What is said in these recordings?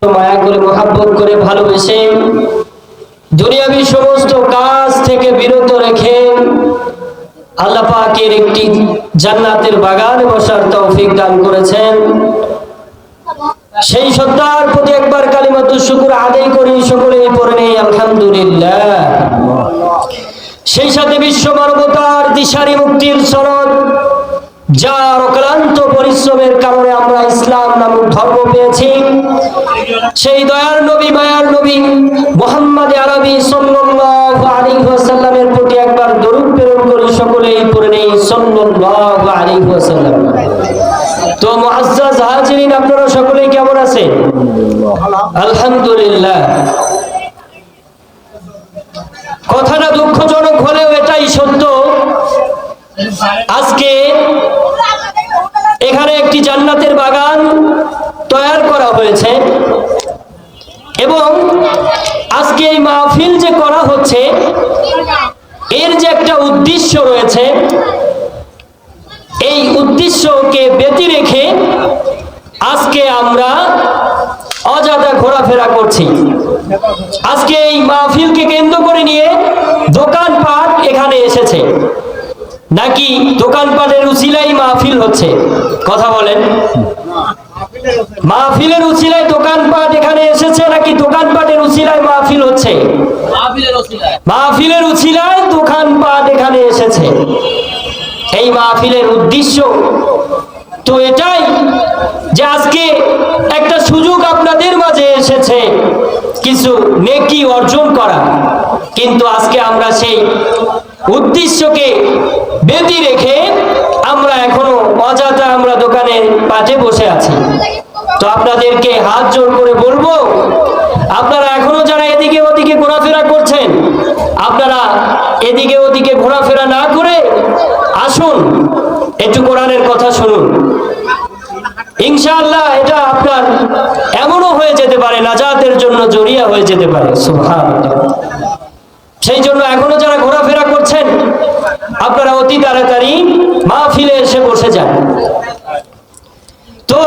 মায়া করে মহব্বত করে ভালোবেসে দুনিয়াবি সমস্ত কাজ থেকে বিরত রেখে আল্লাহ পাকের একটি জান্নাতের বাগানে বসার তৌফিক দান করেছেন। সেই সত্তার প্রতি একবার কালিমাতু শুকর আদায় করি, সকলেই পড়ে নেই আলহামদুলিল্লাহ। সেই সাথে বিশ্ব মানবতার দিশারি মুক্তির সনদ, যার অক্লান্ত পরিশ্রমের কারণে আমরা ইসলাম নামক ধর্ম পেয়েছি, সেই দয়ার নবী মায়ার নবী মুহাম্মদ আরবি সাল্লাল্লাহু আলাইহি ওয়াসাল্লামের প্রতি একবার দরুদ প্রেরণ করি, সকলেই পড়ে নেই সাল্লাল্লাহু আলাইহি ওয়াসাল্লাম। তো মুআজ্জাজ হাজিরিন, আপনারা সকলেই কেমন আছেন? আলহামদুলিল্লাহ। কথাটা দুঃখজনক হলেও এটাই সত্য। আজকে এখানে একটি জান্নাতের বাগান তৈরি করা হয়েছে এবং আজকে এই মাহফিল যে করা হচ্ছে এর যে একটা উদ্দেশ্য রয়েছে, এই উদ্দেশ্যকে ব্যতি রেখে আজকে আমরা অযথা ঘোরাফেরা করছি। আজকে এই মাহফিলকে কেন্দ্র করে নিয়ে দোকানপাট এখানে এসেছে, নাকি দোকানপাটের উছিলাই মাহফিল হচ্ছে? কথা বলেন। মাহফিলের উছিলায় দোকানপাট এখানে এসেছে, নাকি দোকানপাটের উছিলায় মাহফিল হচ্ছে? মাহফিলের উছিলায় দোকানপাট এখানে এসেছে। এই মাহফিলের উদ্দেশ্য তো এটাই যে আজকে একটা সুযোগ আপনাদের মাঝে এসেছে কিছু নেকি অর্জন করা, কিন্তু আজকে আমরা সেই উদ্দেশ্যকে বেঁধে রেখে আমরা এখনো অযথা আমরা দোকানের পাশে বসে আছি। তো আপনাদেরকে হাত জোড় করে বলবো, আপনারা এখনো যারা এদিকে ওদিকে ঘোরাফেরা করছেন, আপনারা এদিকে ওদিকে ঘোরাফেরা না করে আসুন, একটু কোরআনের কথা শুনুন। ইনশাআল্লাহ এটা আপনার এমনও হয়ে যেতে পারে নাজাতের জন্য জরিয়া হয়ে যেতে পারে। সুবহানাল্লাহ। সেই জন্য এখনো যারা ঘোরাফেরা করছেন, আপনারা অতি তাড়াতাড়ি মাহফিলে এসে বসে যান। তো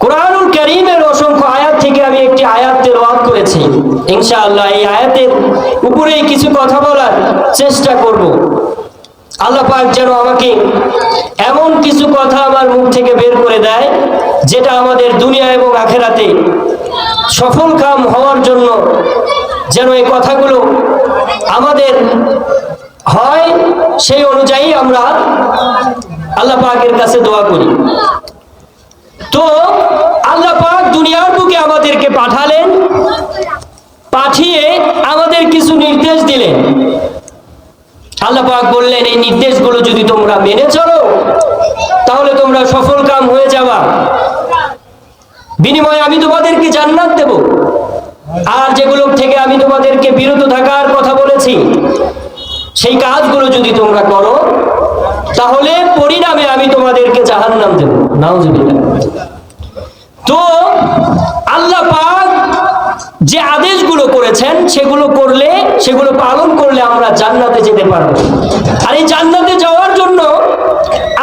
কোরআনুল কারীমের অসংখ্য আয়াত থেকে আমি একটি আয়াত তেলাওয়াত করেছি। ইনশাআল্লাহ এই আয়াতের উপরেই কিছু কথা বলার চেষ্টা করব। আল্লাহ পাক যেন আমাকে এমন কিছু কথা আমার মুখ থেকে বের করে দেয় যেটা আমাদের দুনিয়া এবং আখিরাতে সফল কাম হওয়ার জন্য যেন এই কথাগুলো আমাদের হয়, সেই অনুযায়ী আমরা আল্লাহ পাকের কাছে দোয়া করি। তো আল্লাহ পাক দুনিয়ার বুকে আমাদেরকে পাঠালেন, পাঠিয়ে আমাদের কিছু নির্দেশ দিলেন। আল্লাহ পাক বললেন, এই নির্দেশগুলো যদি তোমরা মেনে চলো তাহলে তোমরা সফল কাম হয়ে যাবা, বিনিময়ে আমি তোমাদেরকে জান্নাত দেব। আর যেগুলো থেকে আমি তোমাদেরকে বিরত থাকার কথা বলেছি, সেই কাজগুলো যদি তোমরা করো তাহলে পরিণামে আমি তোমাদেরকে জাহান্নাম দেব। নাউজুবিল্লাহ। তো আল্লাহ পাক যে আদেশগুলো করেছেন সেগুলো করলে, সেগুলো পালন করলে আমরা জান্নাতে যেতে পারবো। আর এই জান্নাতে যাওয়ার জন্য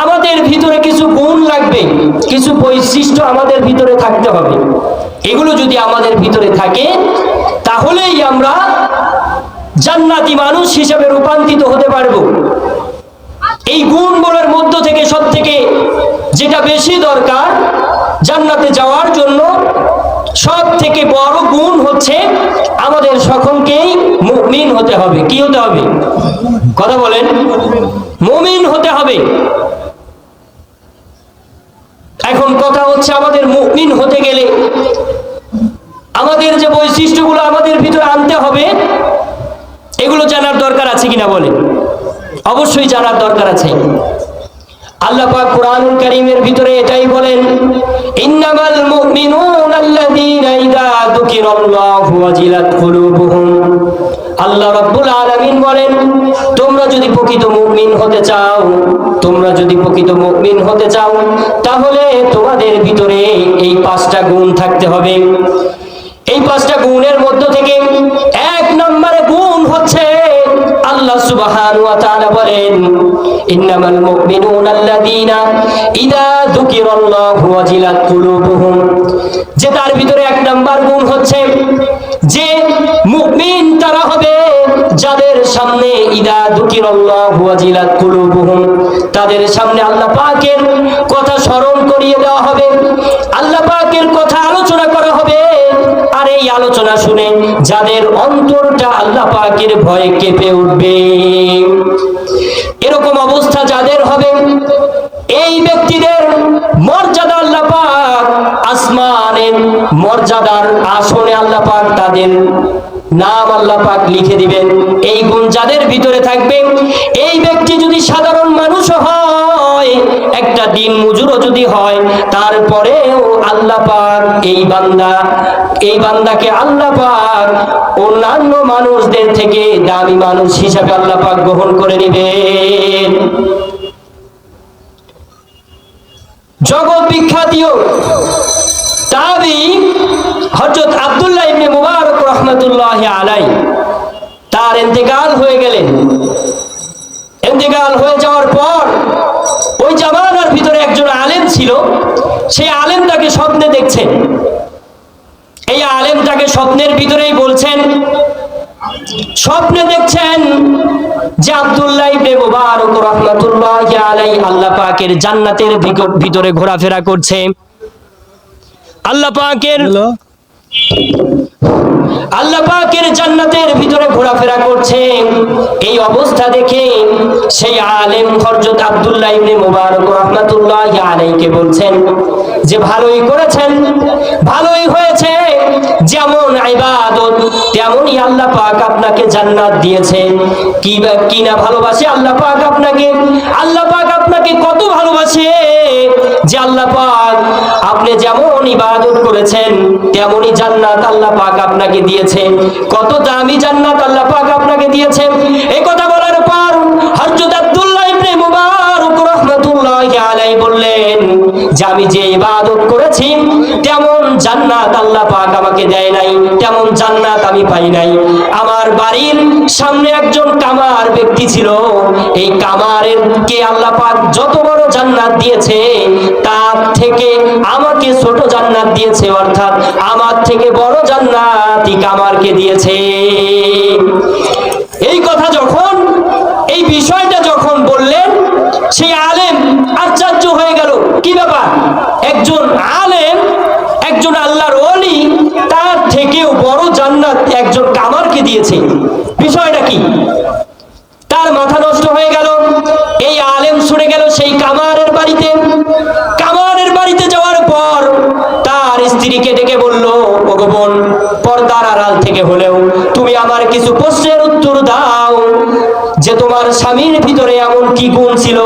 আমাদের ভিতরে কিছু গুণ লাগবে, কিছু বৈশিষ্ট্য আমাদের ভিতরে থাকতে হবে। এগুলো যদি আমাদের ভিতরে থাকে তাহলেই আমরা জান্নাতি মানুষ হিসেবে রূপান্তরিত হতে পারবো। এই গুণগুলোর মধ্য থেকে সবথেকে যেটা বেশি দরকার জান্নাতে যাওয়ার জন্য, সব থেকে বড় গুণ হচ্ছে আমাদের সকলকেই মুমিন হতে হবে। কি হতে হবে? কথা বলেন। মুমিন হতে হবে। এখন কথা হচ্ছে আমাদের মুমিন হতে গেলে আমাদের যে বৈশিষ্ট্যগুলো আমাদের ভিতরে আনতে হবে, এগুলো জানার দরকার আছে কিনা বলেন? অবশ্যই জানার দরকার আছে। আল্লাহ পাক কোরআনুল কারীমের ভিতরে এটাই বলেন, ইন্নামাল মুমিনুনা আল্লাযীনা ইযা যুকিরাল্লাহু ওয়াজিলাত কুলুবুহুম। আল্লাহ রাব্বুল আলামিন বলেন, তোমরা যদি প্রকৃত মুমিন হতে চাও, তোমরা যদি প্রকৃত মুমিন হতে চাও তাহলে তোমাদের ভিতরে এই 5টা গুণ থাকতে হবে। এই 5টা গুণের মধ্য থেকে 1 নম্বরে গুণ হচ্ছে আল্লাহ সুবহানাহু ওয়া তাআলা বলেন, ইন্নামাল মুমিনুনা আল্লাযীনা ইযা যুকিরাল্লাহু ওয়াজিলাত কুলুবুহুম, যে তার ভিতরে এক নাম্বার গুণ হচ্ছে যে মুমিন তারা হবে যাদের সামনে ইযা যুকিরাল্লাহু ওয়াজিলাত কুলুবুহুম, তাদের সামনে আল্লাহ পাকের কথা স্মরণ করিয়ে দেওয়া হবে, আল্লাহ পাকের কথা আলোচনা করা হবে, আর এই আলোচনা শুনে যাদের অন্তরটা আল্লাহ পাকের ভয়ে কেঁপে উঠবে। এরকম অবস্থা যাদের হবে, এই ব্যক্তিদের মর্যাদা আল্লাহ পাক আসমানের মর্যাদার আসনে আল্লাহ পাক তাদের নাম আল্লাহ পাক লিখে দিবেন। এই গুণ যাদের ভিতরে থাকবে, এই ব্যক্তি যদি সাধারণ মানুষ হয়, একটা দিন মজুরও যদি হয়, তারপরেও আল্লাহ পাক এই বান্দাকে আল্লাহ পাক অন্যান্য মানুষদের থেকে দামি মানুষ হিসাবে আল্লাহ পাক গ্রহণ করে নেবেন। জগৎ বিখ্যাত তাবী হযরত আব্দুল্লাহ ইবনে মুবারক রাহমাতুল্লাহি আলাইহি তার ইন্তেকাল হয়ে গেলেন। ইন্তেকাল হয়ে যাওয়ার পর ওই জামানার ভিতরে একজন আলেম ছিল, সেই আলেম তাকে স্বপ্নে দেখছেন। এই আলেম তাকে স্বপ্নের ভিতরেই বলছেন, স্বপ্নে দেখছেন যে আব্দুল্লাহ ইবনে মুবারক রাহমাতুল্লাহি আলাইহি আল্লাহ পাকের জান্নাতের ভিতরে ঘোরাফেরা করছে। আল্লাহ পাকের জান্নাতের ভিতরে ঘোরাফেরা করছে। এই অবস্থা দেখে সেই আলেম হযরত আব্দুল্লাহ ইবনে মুবারক রাহমাতুল্লাহি আলাইহিকে বলছেন যে ভালোই করেছেন, ভালোই হয়েছে, যেমন ইবাদত তেমনই আল্লাহ পাক আপনাকে জান্নাত দিয়েছে। কি না ভালোবাসে আল্লাহ পাক আপনাকে, আল্লাহ পাক আপনাকে কত ভালোবাসে যে আল্লাহ পাক আপনি যেমন ইবাদত করেছেন তেমনই জান্নাত আল্লাহ পাক আপনাকে দিয়েছে। কত দামি জান্নাত আল্লাহ পাক আপনাকে দিয়েছে। এই কথা বলার পর হযরত আব্দুল্লাহ ইবনে মুবারক রাহমাতুল্লাহি আলাইহি বললেন যে আমি যে ইবাদত করেছি তেমন জান্নাত আল্লাহ পাক আমাকে দেয় নাই, তেমন জান্নাত আমি পাই নাই। আমার বাড়ির সামনে একজন কামার ব্যক্তি ছিল, এই কামারের কে আল্লাহ পাক যত বড় জান্নাত দিয়েছে তার থেকে আমাকে ছোট জান্নাত দিয়েছে, অর্থাৎ আমার থেকে বড় জান্নাতই কামারকে দিয়েছে। এই কথা যখন, এই বিষয়টা যখন বললেন, সেই আলেম আশ্চর্য হয়ে গেল। কি ব্যাপার, একজন আলেম, একজন আল্লাহর ওলি, তার থেকেও বড় জান্নাত একজন কামারকে দিয়েছে, বিষয়টা কি? তার মাথা নষ্ট হয়ে গেল। এই আলেম ছুটে গেল সেই কামারের বাড়িতে। কামারের বাড়িতে যাওয়ার পর তার স্ত্রীকে ডেকে বলল, ওগো বোন, পর্দার আড়াল থেকে হলেও তুমি আমার কিছু প্রশ্নের উত্তর দাও যে তোমার স্বামীর ভিতরে এমন কি গুণ ছিল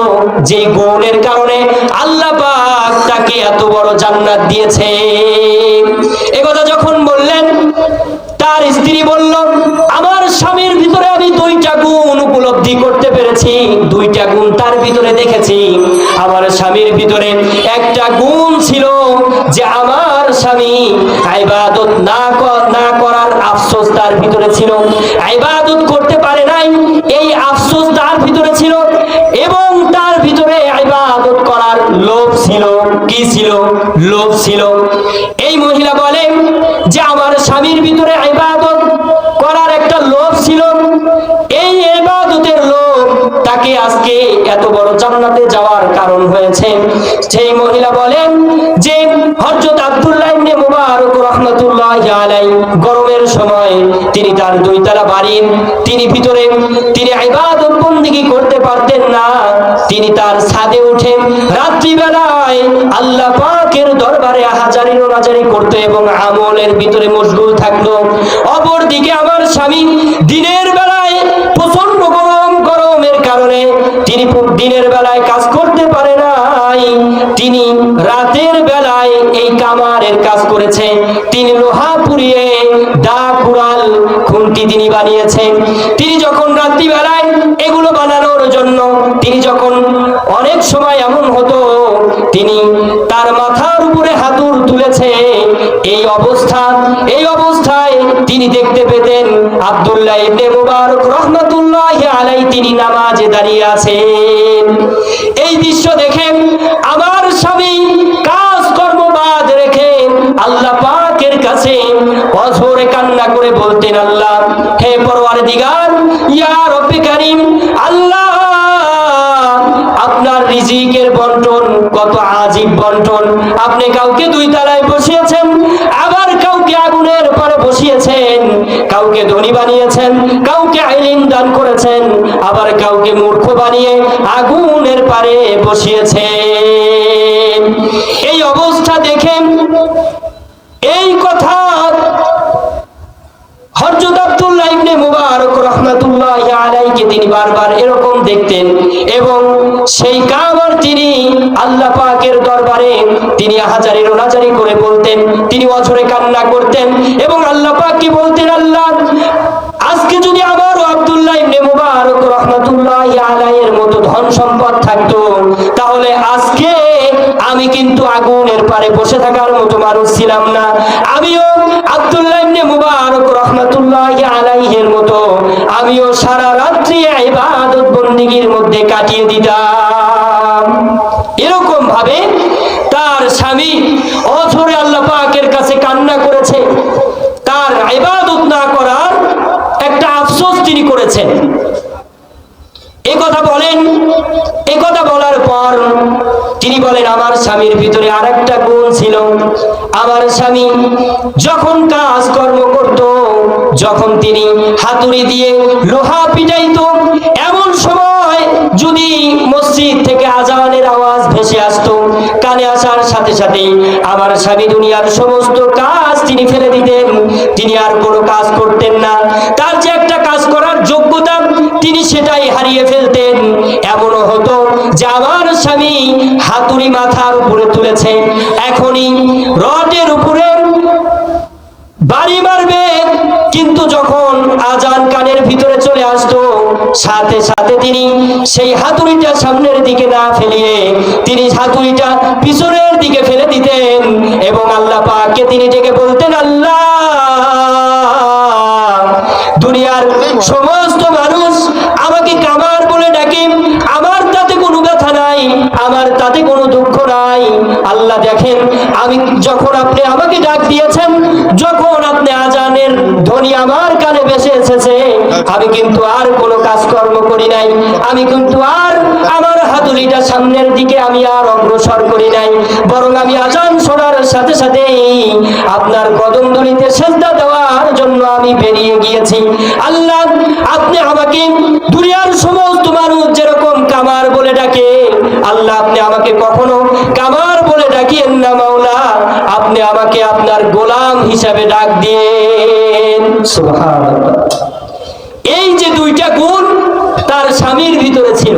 যে গুণের কারণে আল্লাহ পাক তাকে এত বড় জান্নাত দিয়েছে। একথা যখন বললেন, তার স্ত্রী বলল, আমার স্বামীর ভিতরে আমি দুইটা গুণ উপলব্ধি করতে পেরেছি, দুইটা গুণ তার ভিতরে দেখেছি। আমার স্বামীর ভিতরে একটা গুণ ছিল যে আমার স্বামী ইবাদত না করার আফসোস তার ভিতরে ছিল, ইবাদত করতে পারে নাই এই আফসোস তার ভিতরে ছিল, এবং তার ভিতরে ইবাদত করার লোভ ছিল। কি ছিল? লোভ ছিল। এই মহিলা বলে যে আমার স্বামীর ভিতরে ইবাদত করার একটা লোভ ছিল, এই ইবাদতের লোভ তাকে আজকে এত বড় জান্নাতে যাওয়ার কারণ হয়েছে। সেই মহিলা বলেন যে হযরত আব্দুল্লাহ ইবনে মুবারক রাহমাতুল্লাহি আলাইহি গরমের সময় তিনি তার দুইতলা বাড়ির ভিতরে তিনি ইবাদত বন্দেগী করতে পারতেন না। তিনি তার ছাদে উঠে রাত্রিবেলায় আল্লাহ পাকের দরবারে হাজারি নাজারি করতে এবং আমলের ভিতরে মশগুল থাকলো। অপরদিকে আমার স্বামী দিনের বেলায় প্রচন্ড গরমের কারণে তিনি দিনের বেলায় কাজ করতে পারে নাই, তিনি রাতের বেলায় এই কামারের কাজ করেছে। তিনি লোহা পুড়িয়ে দা কুড়াল খুন্তি তিনি বানিয়েছেন। তিনি যখন রাত্রি বেলায় এগুলো বানানোর জন্য তিনি যখন অনেক সময় এমন হতো তিনি তার মাথার উপরে হাতুড় তুলেছে, এই অবস্থায় তিনি দেখতে পেতেন আব্দুল্লাহ ইবনে মুবারক রাহমাতুল্লাহি আলাইহি তিনি নামাজে দাঁড়িয়ে আছেন। এই দৃশ্য দেখে আমার স্বামী কাজকর্ম বাদ রেখে আল্লাহ পাকের কাছে অঝরে কান্না করে বলতেন, আল্লাহ, হে পরওয়ারদিগার, ইয়া রব্বে কারীম, আল্লাহ, আপনার রিজিকের বন্টন কত আজীব বন্টন। আপনি কাউকে 2 তলায় বসিয়েছেন, আবার কাউকে আগুনের পারে বসিয়েছেন, কাউকে ধনী বানিয়েছেন, কাউকে ইলম দান করেছেন, আবার কাউকে মূর্খ বানিয়ে আগুনের পারে বসিয়েছেন। এই অবস্থা দেখে এই কথা হযরত আব্দুল্লাহ ইবনে মুবারক রাহমাতুল্লাহি আলাইহি তিনি বারবার এরকম দেখতেন এবং সেই কাবার তিনি আল্লাহ পাকের দরবারে তিনি হাজারি রোনাজারি করে বলতেন, তিনি অঝরে কান্না করতেন এবং আল্লাহ পাককে বলতেন, আল্লাহ, আজকে যদি আমারও আব্দুল্লাহ ইবনে মুবারক রাহমাতুল্লাহি আলাইহির মতো ধন সম্পদ থাকতো, তাহলে আজকে আমি কিন্তু আগুনের পারে বসে থাকার মতো মানুষ ছিলাম না। আমিও আব্দুল্লাহ ইবনে মুবারক রাহমাতুল্লাহি আলাইহির মতো আমিও সারা রাত্রি ইবাদত বন্দেগীর মধ্যে কাটিয়ে দিতাম। এরকম ভাবে তার স্বামী অঝরে আল্লাহ পাকের কাছে কান্না করেছে, তার ইবাদত না করার একটা আফসোস তিনি করেছেন। এই কথা বলার পর তিনি বলেন, আমার স্বামীর ভিতরে আরেকটা গুণ ছিল। আমার স্বামী যখন কাজকর্ম করত, যখন তিনি হাতুড়ি দিয়ে লোহা পিটাইতো, এমন সময় যদি মসজিদ থেকে আজানের আওয়াজ ভেসে আসতো, কানে আসার সাথে সাথেই আমার স্বামী দুনিয়ার সমস্ত কাজ তিনি ফেলে দিতেন, তিনি আর কোনো কাজ করতেন না। তার যে একটা কাজ করার যোগ্যতা তিনি সেটাই হারিয়ে ফেলতেন। এমনও হতো যে আমার স্বামী হাতুড়ি মাথার উপরে তুলেছে, এখনই রডের উপরে বাড়ি মারবে, কিন্তু যখন আজান কানের ভিতরে চলে আসতো, সাথে সাথে তিনি সেই হাতুড়িটা সামনের দিকে না ফেলিয়ে তিনি হাতুড়িটা পিছনের দিকে ফেলে দিতেন এবং আল্লাহ পাককে তিনি ডেকে বলতেন, আল্লাহ, দুনিয়ার সমস্ত মানুষ আমাকে কামার বলে ডাকে, আমার তাতে কোনো ব্যথা নাই, আমার তাতে কোনো দুঃখ নাই। আল্লাহ, দেখেন, আমি যখন আপনি আমাকে ডাক দিয়েছেন, যখন আপনি আজানের ধ্বনি আমার কানে ভেসে এসেছে, আমি কিন্তু আর কোনো কাজকর্ম করি নাই, আমি কিন্তু আর আমার হাতুড়িটা সামনের দিকে আমি আর অগ্রসর করি নাই, বরং আমি আজান শোনার সাথে সাথেই আপনার কদম ধরিতে সেজদা দেওয়ার জন্য আমি বেরিয়ে গিয়েছি। আল্লাহ, আপনি আমাকে দুনিয়ার সমস্ত মানুষ যেরকম কামার বলে ডাকে, আল্লাহ, আপনি আমাকে কখনো কামার বলে ডাকিয়েন না মাওলা, আপনি আমাকে আপনার গোলাম হিসাবে ডাক দিয়েন। সুবহানাল্লাহ। এই যে 2টা গুণ তার স্বামীর ভিতরে ছিল।